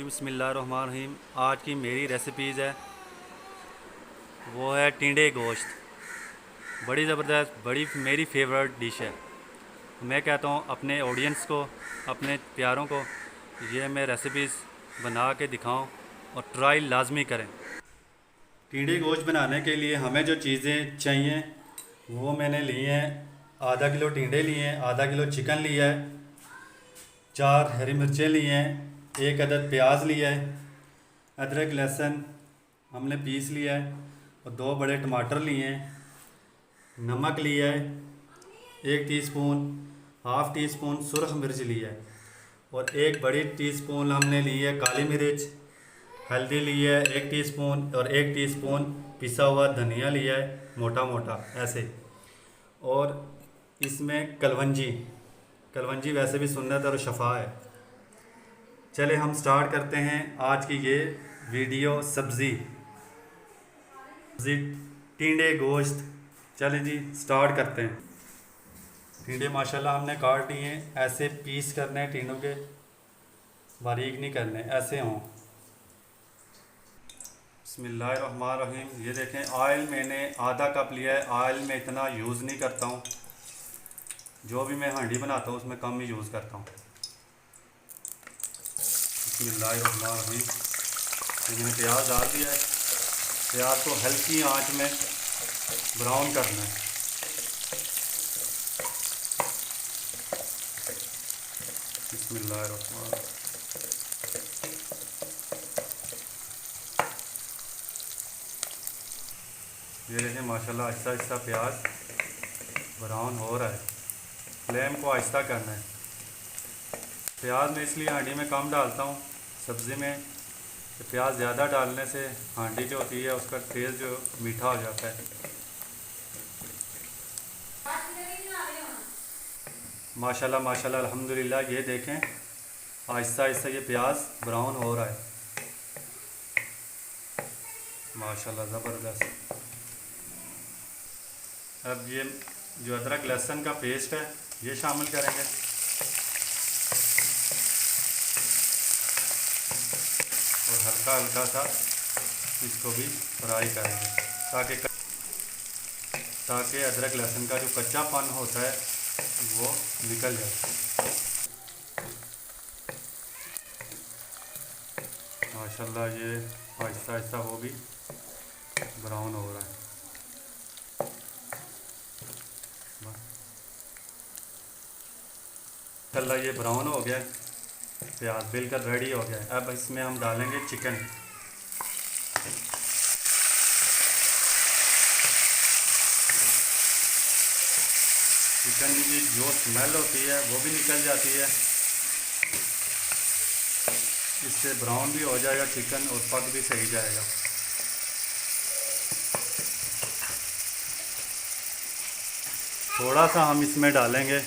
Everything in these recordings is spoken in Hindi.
बिस्मिल्लाहिर्रहमानिर्रहीम। आज की मेरी रेसिपीज़ है वो है टिंडे गोश्त। बड़ी ज़बरदस्त, बड़ी मेरी फेवरेट डिश है। मैं कहता हूँ अपने ऑडियंस को, अपने प्यारों को ये मैं रेसिपीज़ बना के दिखाऊँ और ट्राई लाजमी करें। टिंडे गोश्त बनाने के लिए हमें जो चीज़ें चाहिए वो मैंने ली हैं। आधा किलो टिंडे लिए हैं, आधा किलो चिकन लिया है, 4 हरी मिर्चें ली हैं, 1 अदद प्याज लिया है, अदरक लहसुन हमने पीस लिया है और 2 बड़े टमाटर लिए हैं, नमक लिया है 1 टीस्पून, हाफ़ टी स्पून सुरख मिर्च लिया है और 1 बड़ी टीस्पून हमने ली है काली मिर्च, हल्दी ली है 1 टीस्पून और 1 टीस्पून पिसा हुआ धनिया लिया है मोटा मोटा ऐसे। और इसमें कलवंजी वैसे भी सुन्नत और शफा है। चले हम स्टार्ट करते हैं आज की ये वीडियो। सब्ज़ी टिंडे गोश्त। चले जी स्टार्ट करते हैं। टिंडे माशाल्लाह हमने काट दिए हैं, ऐसे पीस करने हैं टिंडों के, बारीक नहीं करने, ऐसे हों। बिस्मिल्लाहिर्रहमानिर्रहीम। ये देखें ऑयल मैंने आधा कप लिया है। ऑयल में इतना यूज़ नहीं करता हूँ, जो भी मैं हांडी बनाता हूँ उसमें कम ही यूज़ करता हूँ। बिस्मिल्लाहिर्रहमानिर्रहीम। मैंने प्याज डाल दिया है। प्याज को हल्की आंच में ब्राउन करना है। बिस्मिल्लाहिर्रहमानिर्रहीम। ये देखें माशाल्लाह आहिस्ता आहिस्ता प्याज ब्राउन हो रहा है। फ्लेम को आहिस्ता करना है। प्याज मैं इसलिए हांडी में कम डालता हूँ सब्ज़ी में कि प्याज ज़्यादा डालने से हांडी जो होती है उसका टेस्ट जो मीठा हो जाता है। माशाल्लाह माशाल्लाह अल्हम्दुलिल्लाह। ये देखें आहिस्ता आहिस्ता ये प्याज ब्राउन हो रहा है माशाल्लाह ज़बरदस्त। अब ये जो अदरक लहसुन का पेस्ट है ये शामिल करेंगे और हल्का हल्का सा इसको भी फ्राई करेंगे ताकि अदरक लहसुन का जो कच्चापन होता है वो निकल जाए। माशाल्लाह ये आहिस्ता आहिस्ता वो भी ब्राउन हो रहा है। माशाल्लाह ये ब्राउन हो गया, प्याज बिल्कुल रेडी हो गया है। अब इसमें हम डालेंगे चिकन। चिकन की जो स्मेल होती है वो भी निकल जाती है। इससे ब्राउन भी हो जाएगा चिकन और पक भी सही जाएगा। थोड़ा सा हम इसमें डालेंगे,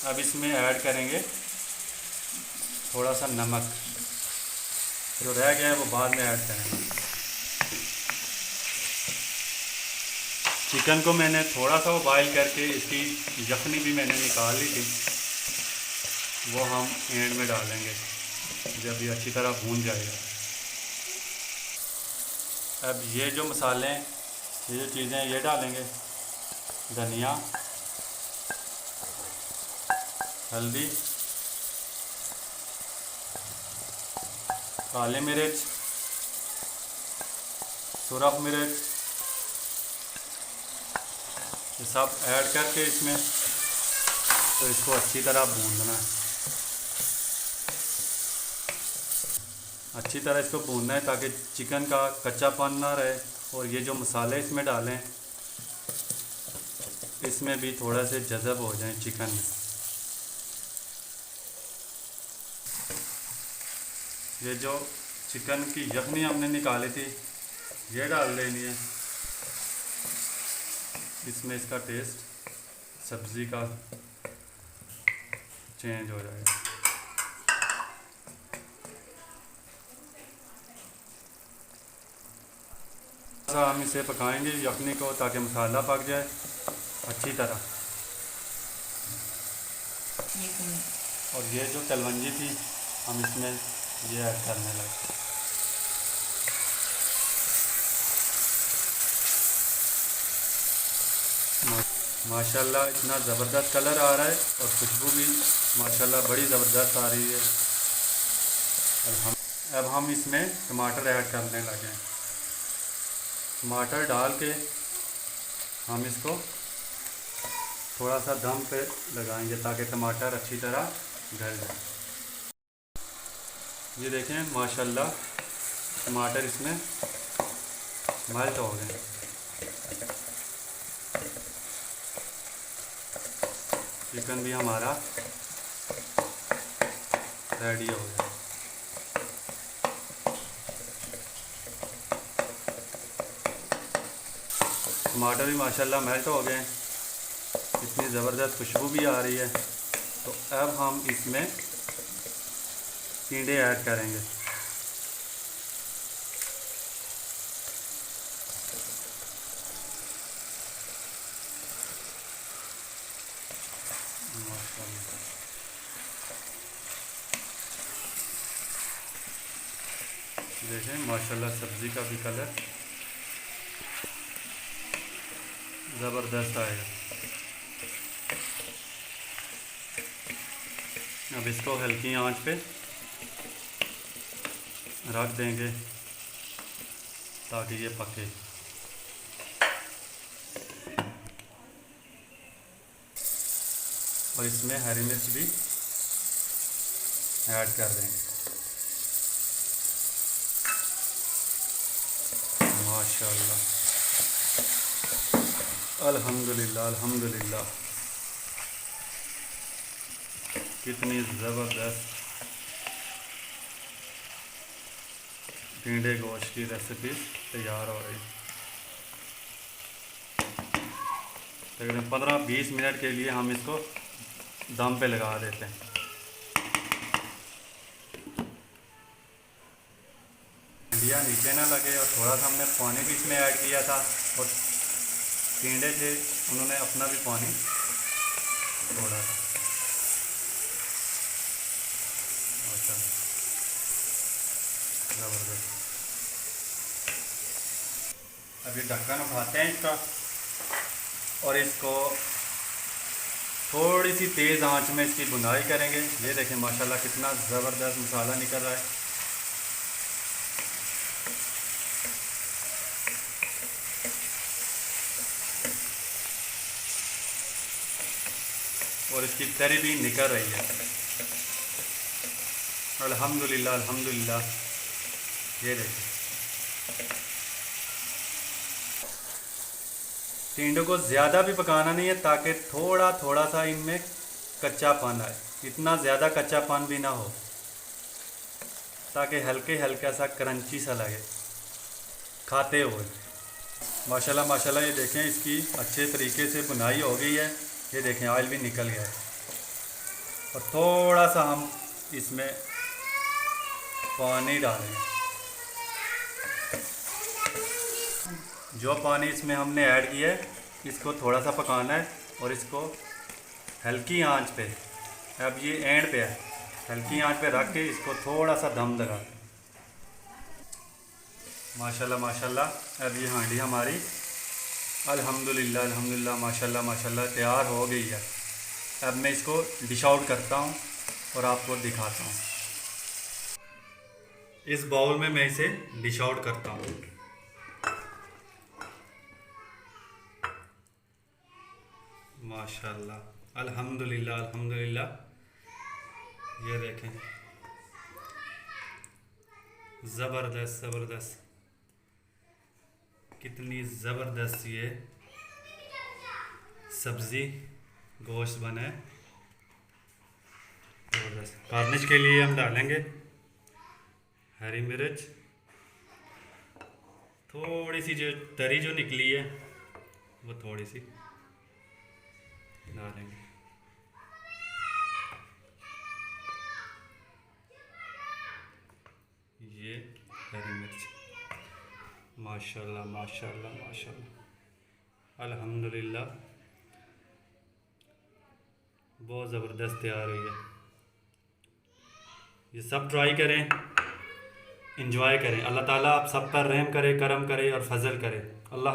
अब इसमें ऐड करेंगे थोड़ा सा नमक। जो रह गया है वो बाद में ऐड करेंगे। चिकन को मैंने थोड़ा सा वो बॉईल करके इसकी यखनी भी मैंने निकाल ली थी, वो हम एंड में डालेंगे जब ये अच्छी तरह भून जाएगा। अब ये जो मसाले हैं, ये जो चीज़ें हैं ये डालेंगे। धनिया, हल्दी, काली मिर्च, सुरख मिर्च, ये सब ऐड करके इसमें तो इसको अच्छी तरह भूनना है। अच्छी तरह इसको भूनना है ताकि चिकन का कच्चापन ना रहे और ये जो मसाले इसमें डालें इसमें भी थोड़ा से जज़ब हो जाए चिकन में। ये जो चिकन की यखनी हमने निकाली थी ये डाल देनी है। इसमें इसका टेस्ट सब्ज़ी का चेंज हो जाएगा। हम इसे पकाएंगे यखनी को ताकि मसाला पक जाए अच्छी तरह। और ये जो कलवंजी थी हम इसमें ये ऐड करने लगे। माशाल्लाह इतना ज़बरदस्त कलर आ रहा है और खुशबू भी माशाल्लाह बड़ी ज़बरदस्त आ रही है। अब हम इसमें टमाटर ऐड करने लगे हैं। टमाटर डाल के हम इसको थोड़ा सा दम पे लगाएंगे ताकि टमाटर अच्छी तरह गल जाए। ये देखें माशाल्लाह टमाटर इसमें मेल्ट हो गए। चिकन भी हमारा रेडी हो गया। टमाटर भी माशाल्लाह मेल्ट हो गए। इतनी ज़बरदस्त खुशबू भी आ रही है। तो अब हम इसमें टिंडे ऐड करेंगे। देखें माशाल्लाह सब्ज़ी का भी कलर ज़बरदस्त आएगा। अब इसको हल्की आंच पे रख देंगे ताकि ये पके। और इसमें हरी मिर्च भी ऐड कर देंगे। माशाल्लाह अल्हम्दुलिल्लाह अल्हम्दुलिल्लाह, कितनी ज़बरदस्त टिंडे गोश्त की रेसिपी तैयार हो रही। तकरीबन 15-20 मिनट के लिए हम इसको दम पे लगा देते हैं। टिंडिया नीचे ना लगे और थोड़ा सा हमने पानी भी इसमें ऐड किया था और टिंडे थे उन्होंने अपना भी पानी छोड़ा था। अच्छा ज़बरदस्त। अभी ढक्कन उठाते हैं इसका और इसको थोड़ी सी तेज़ आंच में इसकी भुनाई करेंगे। ये देखें माशाल्लाह कितना ज़बरदस्त मसाला निकल रहा है। और इसकी तरी भी निकल रही है। अल्हम्दुलिल्लाह अल्हम्दुलिल्लाह। ये देखिए टिंडों को ज़्यादा भी पकाना नहीं है ताकि थोड़ा थोड़ा सा इनमें कच्चापन आए। इतना ज़्यादा कच्चापन भी ना हो ताकि हल्के हल्का सा क्रंची सा लगे खाते हुए। माशाल्लाह माशाल्लाह ये देखें इसकी अच्छे तरीके से बुनाई हो गई है। ये देखें ऑयल भी निकल गया है। और थोड़ा सा हम इसमें पानी डालेंगे। जो पानी इसमें हमने ऐड किया है इसको थोड़ा सा पकाना है और इसको हल्की आंच पे, अब ये एंड पे है, हल्की आंच पे रख के इसको थोड़ा सा दम लगा। माशाल्लाह माशाल्लाह अब ये हांडी हमारी अल्हम्दुलिल्लाह अल्हम्दुलिल्लाह माशाल्लाह माशाल्लाह तैयार हो गई है। अब मैं इसको डिश आउट करता हूँ और आपको दिखाता हूँ। इस बाउल में मैं इसे डिश आउट करता हूँ। माशाल्लाह अल्हम्दुलिल्लाह अल्हम्दुलिल्लाह। ये देखें ज़बरदस्त ज़बरदस्त, कितनी ज़बरदस्त ये सब्ज़ी गोश्त बना है। ज़बरदस्त। गार्निश के लिए हम डालेंगे हरी मिर्च, थोड़ी सी जो तरी जो निकली है वो थोड़ी सी डालेंगे। ये हरी मिर्च माशाल्लाह माशाल्लाह माशाल्लाह अल्हम्दुलिल्लाह बहुत ज़बरदस्त तैयार हुई है। ये सब ट्राई करें, इंजॉय करें। अल्लाह ताला आप सब पर रहम करे, करम करे और फजल करे। अल्लाह